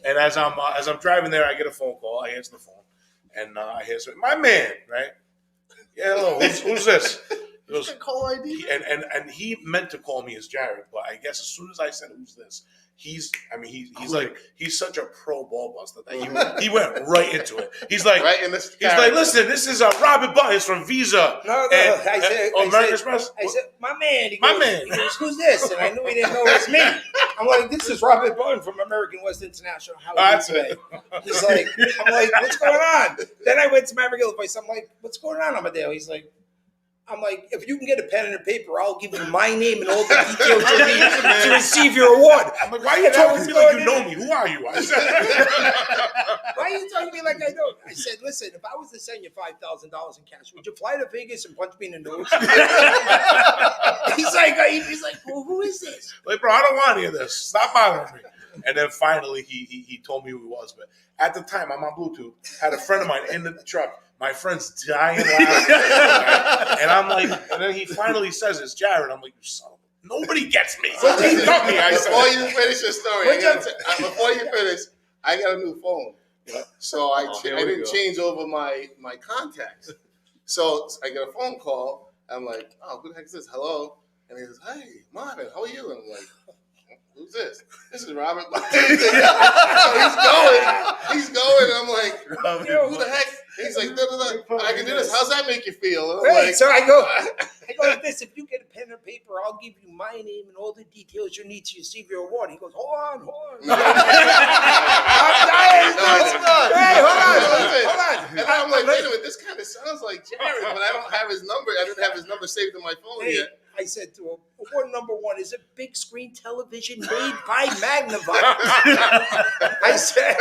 And as I'm driving there, I get a phone call. I answer the phone, and I hear something. My man, right? Yeah, hello. Who's this? He goes, Call ID. and he meant to call me as Jarrod, but I guess as soon as I said who's this, he's like he's such a pro ball buster that he went right into it. He's like Right in this. he's like, listen, this is Robert Buttons from Visa. No, and, I Express. said, my man. He My goes, man. He goes, who's this? And I knew he didn't know it was me. I'm like, this is Robert Button from American West International. How are you That's today? it. He's like, I'm like, what's going on? Then I went to my regular place. I'm like, what's going on, Amadeo? He's like, I'm like, if you can get a pen and a paper, I'll give you my name and all the details you need to receive your award. I'm like, why are you talking to me like you know me? Who are you? I said, Why are you talking to me like I don't? I said, listen, if I was to send you $5,000 in cash, would you fly to Vegas and punch me in the nose? he's like, well, who is this? like, bro, I don't want any of this. Stop bothering me. And then finally, he told me who he was. But at the time, I'm on Bluetooth. Had a friend of mine in the truck. My friend's dying laughing. And I'm like, and then he finally says it's Jarrod. I'm like, you son of a, nobody gets me. He got me. I Before said. you finish your story, before you finish, I got a new phone. So I didn't change over my contacts. So I get a phone call. I'm like, oh, who the heck is this? Hello. And he says, hey, Marvin, how are you? And I'm like, who's this? This is Robert. So he's going. And I'm like, who the heck? He's like, I can do this. How's that make you feel? And I'm Right. like, So I go like this. If you get a pen and paper, I'll give you my name and all the details you need to receive your award. He goes, hold on. No. I'm dying. No, it's not. Hey, hold Listen. on. And I'm like, wait a minute, this kind of sounds like Jarrod, but I don't have his number. I didn't have his number saved in my phone Hey, yet. I said to him, award number 1 is a big screen television made by Magnavox. I said,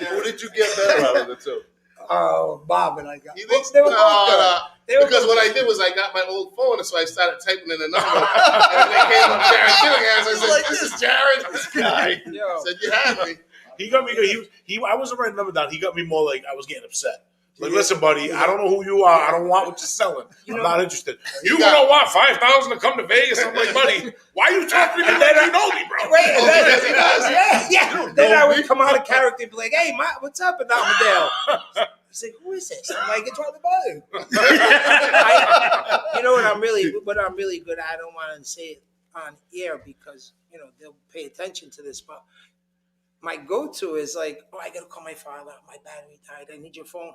Who did you get better out of the two? oh, Bob and I got. You think? They were both good. No. They were Because both what I good. did was I got my old phone, and so I started typing in the number. And they came up Jarrod Tillinghast. I said, this is Jarrod. This guy. Yo. I said, you had me. He got me good. I wasn't writing the number down. He got me more like I was getting upset. Like, listen, buddy, I don't know who you are. I don't want what you're selling. I'm not interested. You gonna want $5,000 to come to Vegas? I'm like, buddy, why are you talking to me like you know me, bro? Wait, and yes, he does. yeah. Then I would come out of character and be like, "Hey, what's up, Amadeo?" He's like, "Who is this?" I'm like, "It's Robert Button." You know what I'm really good at. I don't want to say it on air because they'll pay attention to this, but my go-to is like, "Oh, I gotta call my father. My battery died. I need your phone."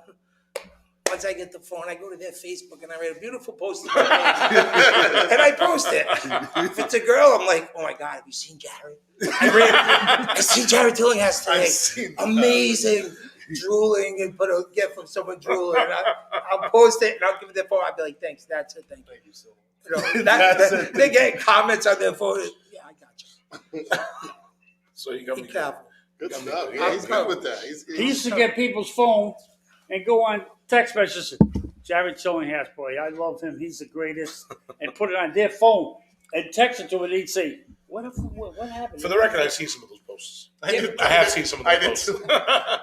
Once I get the phone, I go to their Facebook and I write a beautiful post on my page, and I post it. If it's a girl, I'm like, "Oh my God, have you seen Jarrod? I seen Jarrod Tillinghast today. Amazing, drooling, and put a gift of someone drooling. And I'll post it and I'll give it their phone. I'll be like, thanks, that's it, thank you so much. They get comments on their phone. Yeah, I got you. So you got Be me. careful. Good stuff. Yeah, he's good with that. He used to get people's phone and go on text messages. Jarrod Tillinghast, boy, I love him. He's the greatest. And put it on their phone and text it to him. And he'd say, what happened? For the record, I've seen some of those posts. I have seen some of those posts.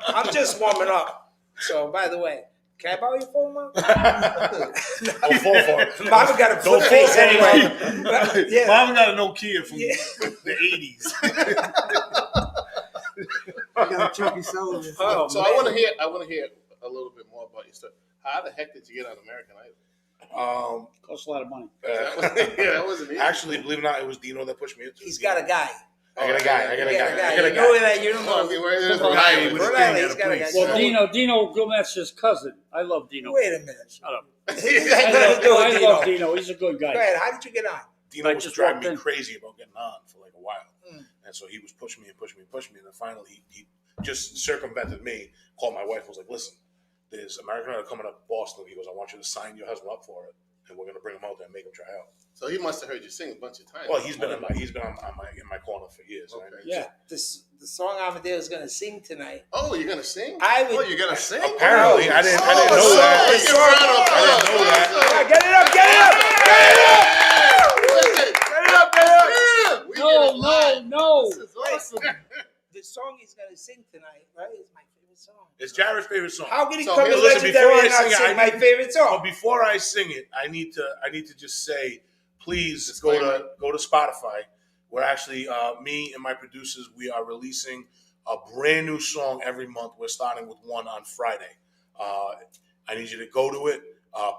I'm just warming up. So, by the way, can I borrow your phone, Mom? Don't fall for it. Mama got a flip Don't face fall anyway. Yeah. Mom got a Nokia from the 80s. I got Chucky Sullivan. Oh, So man. I want to hear a little bit more about your story. How the heck did you get on American Idol? Costs a lot of money. That wasn't easy. Actually, believe it or not, it was Dino that pushed me into it. He's got a guy. I got a guy. You know that. You don't Oh, know. I mean, where is Rhode Island. Rhode Island, he's got a guy. Well, Dino Gilmet's cousin. I love Dino. Wait a minute. Shut up. I I love Dino. He's a good guy. Go ahead. How did you get on? Dino I was just driving walked me in. crazy about getting on for like a while. And so he was pushing me, and then finally he just circumvented me, called my wife, and was like, listen, there's American Idol coming up in Boston. He goes, I want you to sign your husband up for it, and we're going to bring him out there and make him try out. So he must have heard you sing a bunch of times. Well, he's been in my corner for years. Okay. Right? Yeah. The song Amadeo is going to sing tonight. Oh, you're gonna sing? Oh, you're gonna sing? Apparently, I didn't know so that. give a round of applause. I didn't know that. Get it up! Get it up! Listen, we did it live. No. This is awesome. The song he's going to sing tonight, right? It was song. It's Jarrod's favorite song. How can he So come here, to listen, legendary before I and not sing it, sing I my need- favorite But song? before I sing it, I need to just say, please Disclaimer. go to Spotify. We're actually me and my producers. We are releasing a brand new song every month. We're starting with one on Friday. I need you to go to it,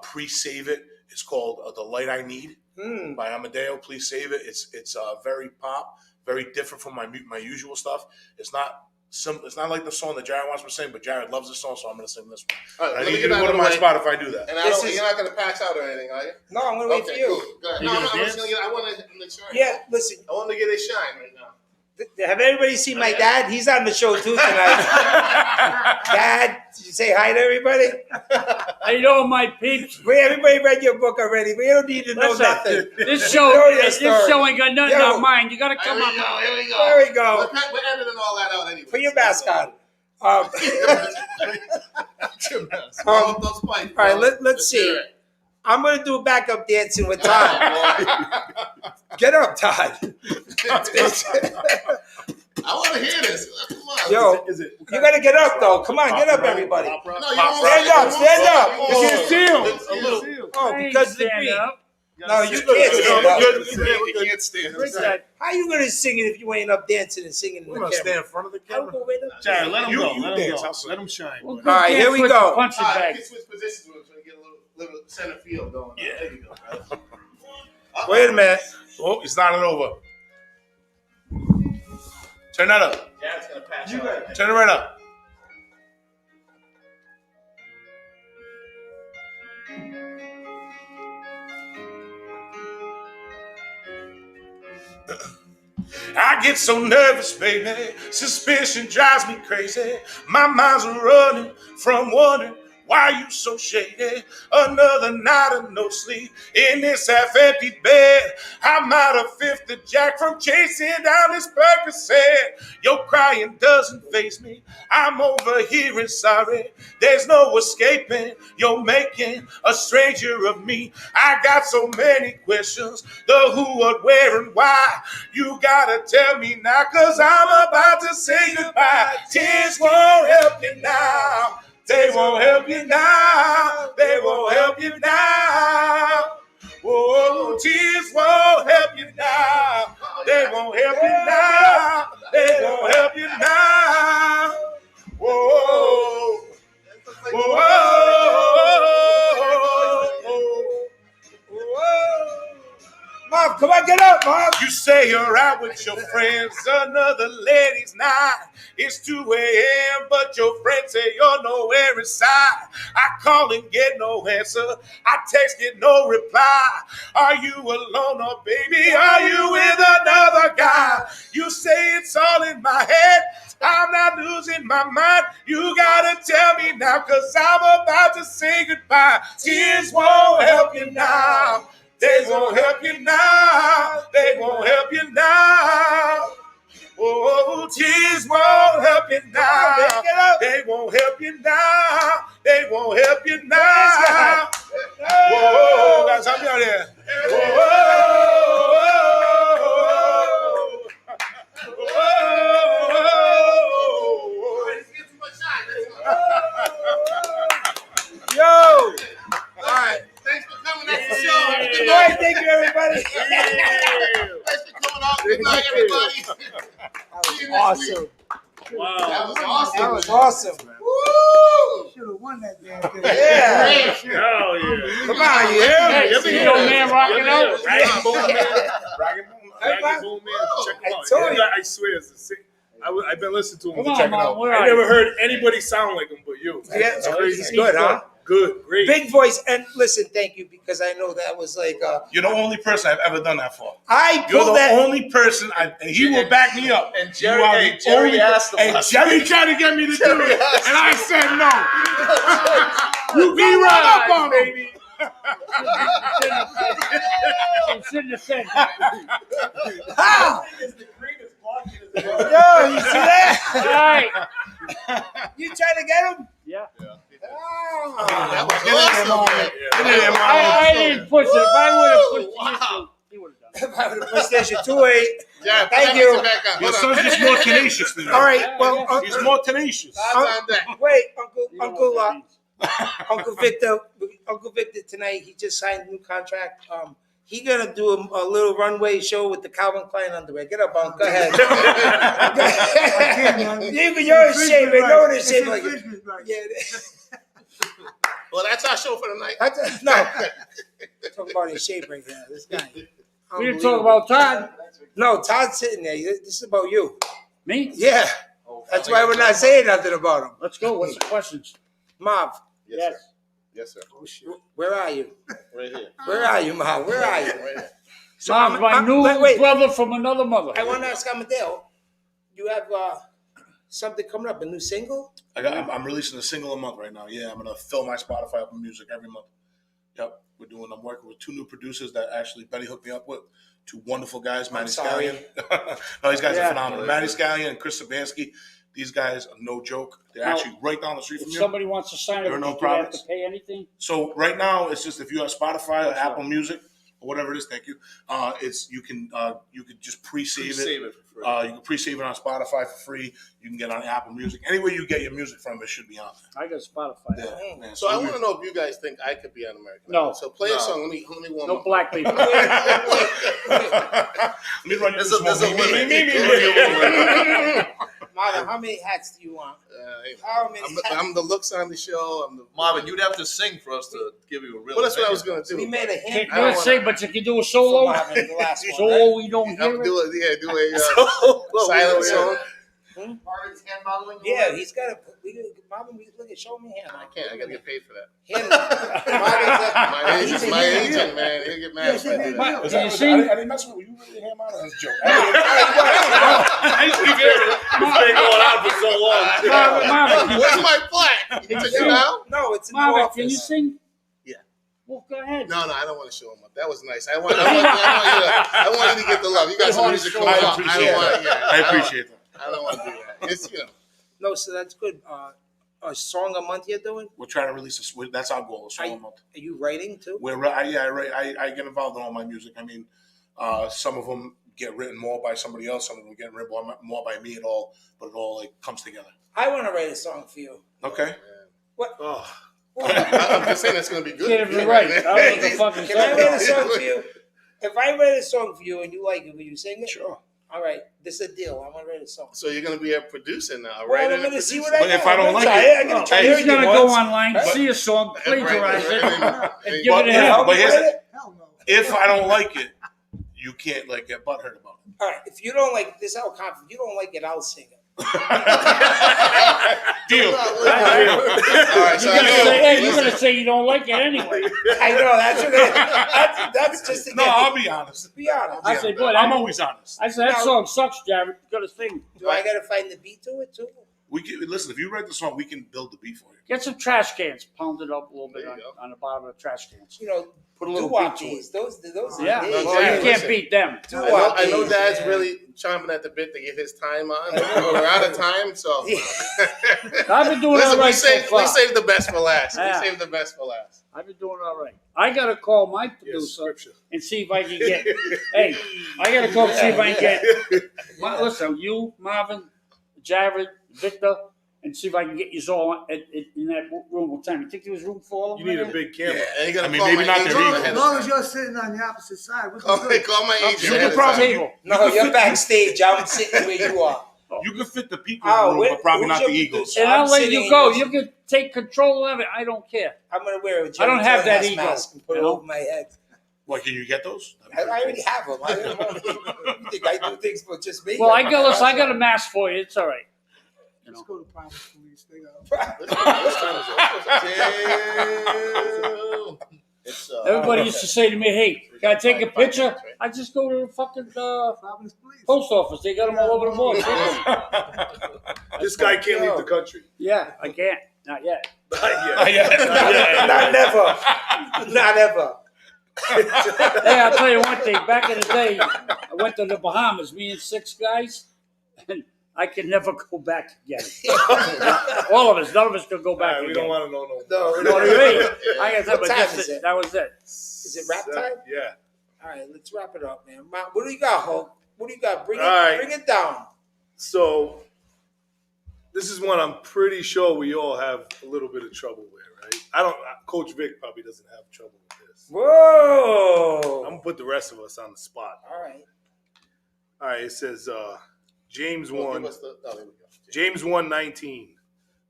pre-save it. It's called "The Light I Need" by Amadeo. Please save it. It's very pop, very different from my usual stuff. It's not like the song that Jarrod wants to sing, but Jarrod loves this song, so I'm going to sing this one. All right, I let need me you get to out go of to the my way. Spotify. Do that. And you're not going to pass out or anything, are you? No, I'm gonna wait for you. Cool. Go ahead. You No, gonna I'm dance? just going to get. I want to shine. Yeah, listen. I want to get a shine right now. Have everybody seen my dad? He's on the show too tonight. Dad, did you say hi to everybody? How you doing, my peeps? Everybody read your book already. We don't need to know Listen, nothing. This Know your this story. show ain't got nothing Yo. on mine. You got to come Here up. we go. Here we go. There we go. We're editing all that out anyway. Put your mask on. All right, let's see. I'm going to do a backup dancing with Todd. Get up, Todd. I want to hear this. Come on. Yo, you got to get up, though. Come on, get up, everybody. No, you Stand don't- up, stand up. You can't see him. A little. Oh, I ain't because of the stand green. up. No, you can't stand up. You can't stand. Where's that? How you going to sing it if you ain't up dancing and singing in We're the gonna stand camera? in front of the I'll camera. go right up. Jarrod, let him You go. Let him dance, go. I'll sing. Let him shine. Well, buddy. good All right, dance here we with go. the Punching You bag. can switch positions with him so we get a little center field going. Yeah. There you go, brother. Wait a minute. Oh, it's not over. Turn that up. Dad's going to pass out. Turn it right up. I get so nervous, baby. Suspicion drives me crazy. My mind's running from wondering why you so shady. Another night of no sleep in this half-empty bed. I'm out of fifth of Jack from chasing down this Percocet. Your crying doesn't faze me. I'm over here and sorry. There's no escaping. You're making a stranger of me. I got so many questions. The who, what, where, and why. You gotta tell me now, cause I'm about to say goodbye. Tears won't help you now. They won't help you now. They won't help you now. Oh, tears won't help you now. They won't help you now. They won't help you now. Whoa. Mom, come on, get up, Mom. You say you're out with your friends, another lady's night. It's 2 a.m., but your friends say you're nowhere inside. I call and get no answer. I text, get no reply. Are you alone or baby, are you with another guy? You say it's all in my head. I'm not losing my mind. You gotta tell me now, cause I'm about to say goodbye. Tears won't help you now. They won't help you now. They won't help you now. Oh, tears won't help you now. They won't help you now. They won't help you now. Whoa, guys, help me out here. Yo. All right. Thanks for coming. That's the show. Good night. Thank you, everybody. Thanks for coming out. Good night, everybody. That was awesome. Wow. That was awesome. That was awesome. Woo! Should have won that damn thing. Yeah. Hell yeah. Come on, you hear Hey, me? see your man rocking out? Ragged Bone Man. Hey, Ragged Bone Man. Check him I out. told you. I swear, it's a sick. I've been listening to him. Come on, Check it Mom, out. where I are never you? heard anybody sound like him but you. Yeah, It's crazy. it's good, huh? Good, great. Big voice. And listen, thank you, because I know that was like, You're the only person I've ever done that for. I You're pulled the that. only person, and he will back me up. And Jerry, You are hey, the Jerry only asked him. And Jerry tried to get me to do it, asked and I said no. You be right up on him. Baby. You shouldn't have said Ah! Yo, you see that? All right. You trying to get him? Yeah. Oh. That was awesome. I didn't push it. If I would have pushed the issue, he would have done it. If I would have PlayStation 2 8. Jared, Thank put you. that back on. Your Hold on. son's just more tenacious than you. All right. Yeah, Well, I He's more tenacious. Todd's on deck. wait, You know what that means. Uncle Victor tonight. He just signed a new contract. He gonna do a little runway show with the Calvin Klein underwear. Get up, Uncle. Go ahead. You're in shape. I know in shape like it. Yeah. Well, that's our show for tonight. No. Talk about his shape right now. This guy. We didn't talk about Todd. No, Todd's sitting there. This is about you. Me? Yeah. That's why we're not saying nothing about him. Let's go. What's the questions? Marv, Yes, sir. Yes, sir. where are you? Right here. Where are you, Marv? Where are you? Right here. So Tom's my new brother from another mother. I want to ask Amadeo, you have something coming up, a new single? I'm releasing a single a month right now. Yeah, I'm gonna fill my Spotify up with music every month. Yep, I'm working with 2 new producers that actually Betty hooked me up with. 2 wonderful guys, Matty sorry. Scallion. No, these guys Yeah. are phenomenal. Matty Scallion and Chris Sabansky. These guys are no joke. They're Now, actually right down the street If from you. somebody wants to sign There up, are do no they have problems. to pay anything? So right now, it's just if you have Spotify or What's Apple up? Music or whatever it is, thank you. You could just pre-save it. Save it for free. You can pre-save it on Spotify for free. You can get it on Apple Music. Anywhere you get your music from, it should be on I got Spotify. there. Yeah, man. So I want to know if you guys think I could be on American No. Idol. So play a song. Let me warm No up. black people. Let me run you There's through a some more. limit. Marvin, how many hats do you want? How many hats? I'm the looks on the show. Marvin, you'd have to sing for us to give you a real. Well, that's what I was opinion. going to We do. made a hint Can't really say, but you can do a solo. for Marvin, the last one. Solo, we don't I'll hear it. do a silent song. Marvin's hand modeling. Yeah, he's got to. Marvin, look at show me hand. I can't. I got to get paid for that. Marvin's My agent, man, he'll get mad if I do that. Can you sing? I didn't mess with you. You really ham out on this joke. It's been going on for so long. Marvin, Where's my flag? You took it out? No, it's in the Marvin, office. can you sing? Yeah. Well, go ahead. No, I don't want to show him up. That was nice. I want you to get the love. You got some music coming out. I appreciate that. I don't want to do that. It's No, so that's good. A song a month you're doing? We're trying to release a. That's our goal. A song a month. Are you writing too? I get involved in all my music. I mean, some of them get written more by somebody else. Some of them get written more by me. But it all like comes together. I want to write a song for you. Okay. What? Oh. I'm just saying it's going to be good. Can't even write. I don't know what the fucking Can I write a song. song for you? If I write a song for you and you like it, will you sing it? Sure. All right, this is a deal. I'm gonna write a song. So you're going to be a producer now, Well, right? I'm gonna see what I But got. if I don't I'm like gonna it, try I'm gonna try He's it gonna once. go online, see a song, plagiarize it, and give it to him. But here's Hell no. if I don't like it, you can't like get butthurt about it. All right, if you don't like this, how confident? If you don't like it, I'll sing it. Deal. All right, so You're gonna say you don't like it anyway. I know that's just to No, get I'll be honest. be honest. I say, boy, I'm always honest. I said that song sucks, Jarrod. You gotta sing. Do I gotta find the beat to it too? We can listen. If you write the song, we can build the beat for you. Get some trash cans, pound it up a little bit There you go. on the bottom of the trash cans. You know, Put a little doo-wop beat to it. these. Those Yeah, days. well, Jared, you can't listen. beat them. I know days, Dad's man. really chomping at the bit to get his time on. We're out of time, so. I've been doing all Listen, right so far. we saved the best for last. Yeah. We saved the best for last. I've been doing all right. I gotta call my producer and see if I can get. Hey, I gotta call and see if I can get. Listen, you, Marvin, Jarrod, Victor, and see if I can get you all in that room. What time? You think there was room for all of You them? need a in big camera. And you're gonna I mean, call maybe my not agent their ahead ego. As of long time. as you're sitting on the opposite side, we're Call good. my agent You ahead can of probably time. No, you're backstage. I'm sitting where you are. you can fit the people in the room, but probably not the egos. And I'm I'll let sitting you go. in You can take control of it. I don't care. I'm gonna wear a I don't have that Tillinghast ego, mask and put it you know? over my head. What, can you get those? I already have them. I don't know. You think I do things for just me? Well, I got a mask for you. It's all right. Let's go to Promise Police. They got It's, Everybody used to say to me, "Hey, can I take a picture?" I just go to the fucking Promise Police. post office. They got them all over the board. This guy can't leave the country. Yeah, I can't. Not yet. Not never. Not ever. Hey, I'll tell you one thing. Back in the day, I went to the Bahamas, me and 6 guys, and I can never go back again. All of us, none of us could go back We again. don't want to know no No, more. You know what I mean? I got What but time that's is it. it? That was it. Is it rap time? Yeah. All right, let's wrap it up, man. What do you got, Hulk? What do you got? Bring it down. So this is one I'm pretty sure we all have a little bit of trouble with, right? Coach Vic probably doesn't have trouble with this. Whoa! I'm gonna put the rest of us on the spot. All right. All right. It says James Well, 1. give us the- oh, there we go. James 1:19.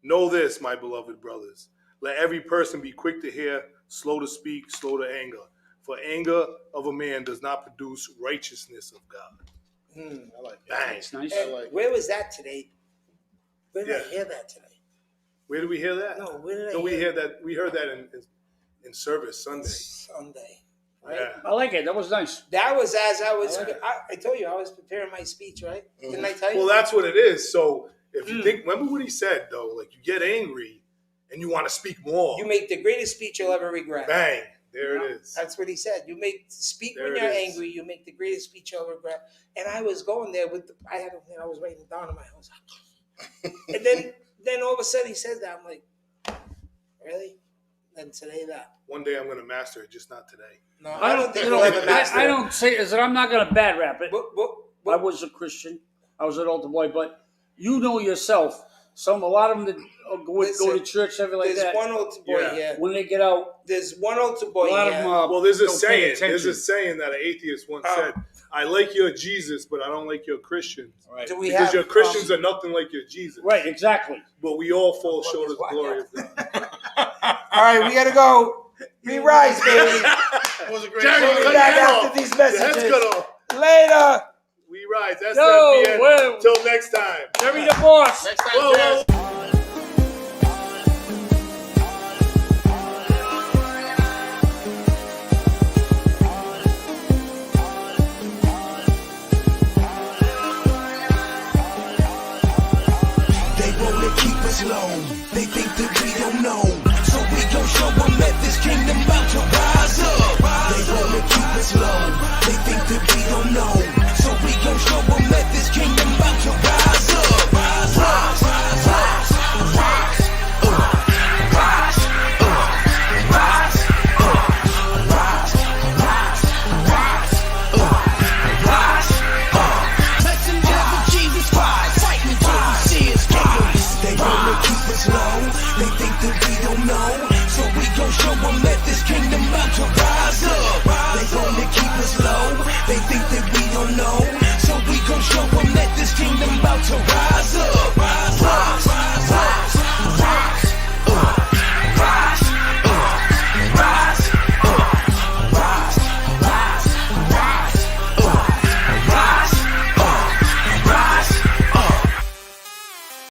Know this, my beloved brothers. Let every person be quick to hear, slow to speak, slow to anger. For anger of a man does not produce righteousness of God. I like that. Bang. It's nice. I like Where was that today? Where did I Yeah. hear that today? Where did we hear that? No, where did I No, we hear heard that. We heard that in service Sunday. Sunday. Right? Yeah. I like it. That was nice. That was as I was. I like it. I told you I was preparing my speech, right? Didn't I tell you? Well, that's what it is. So if you think, remember what he said though. Like you get angry and you want to speak more. You make the greatest speech you'll ever regret. Bang. There it is. That's what he said. You speak There when it you're is. angry. You make the greatest speech you'll regret. And I was going there with I was writing it down in my house. And then all of a sudden he said that. I'm like, really? And today that. One day I'm going to master it, just not today. No, I don't think you'll ever master I it. don't say is that I'm not going to bad rap it. But I was a Christian. I was an altar boy, but you know yourself. A lot of them that go to church, everything like there's that. one altar boy Yeah. here. When they get out, There's one altar boy a lot of here. them. Well, there's a don't pay saying. There's a attention. saying that an atheist once Oh. said, "I like your Jesus, but I don't like your Christians." Right. Do we Because have your Christians are nothing like your Jesus. Right, exactly. But we all fall short of the glory of God. All right, we gotta go. We rise, baby. That was a great Jerry, We'll cut be your back head after off. these Your head's messages. cut off. Later. We rise. That's Yo, the end. well. Till next time. Jerry the boss. Next time, Whoa, Jazz. whoa. They wanna keep us low. They think that we don't know. So we gon' show them that this kingdom about to rise up. They wanna keep us low. They think that we don't know. So we gon' show them that this kingdom about to rise up. Rise, rise, rise, rise, rise, rise, rise, rise, rise, rise. Messengers of Jesus Christ, fighting till we see his kingdom. They wanna keep us low. They think that we don't know. So we gon' show them that this kingdom about to rise up. They wanna keep us low. They think that we don't know. So we gon' show them that this kingdom about to rise up.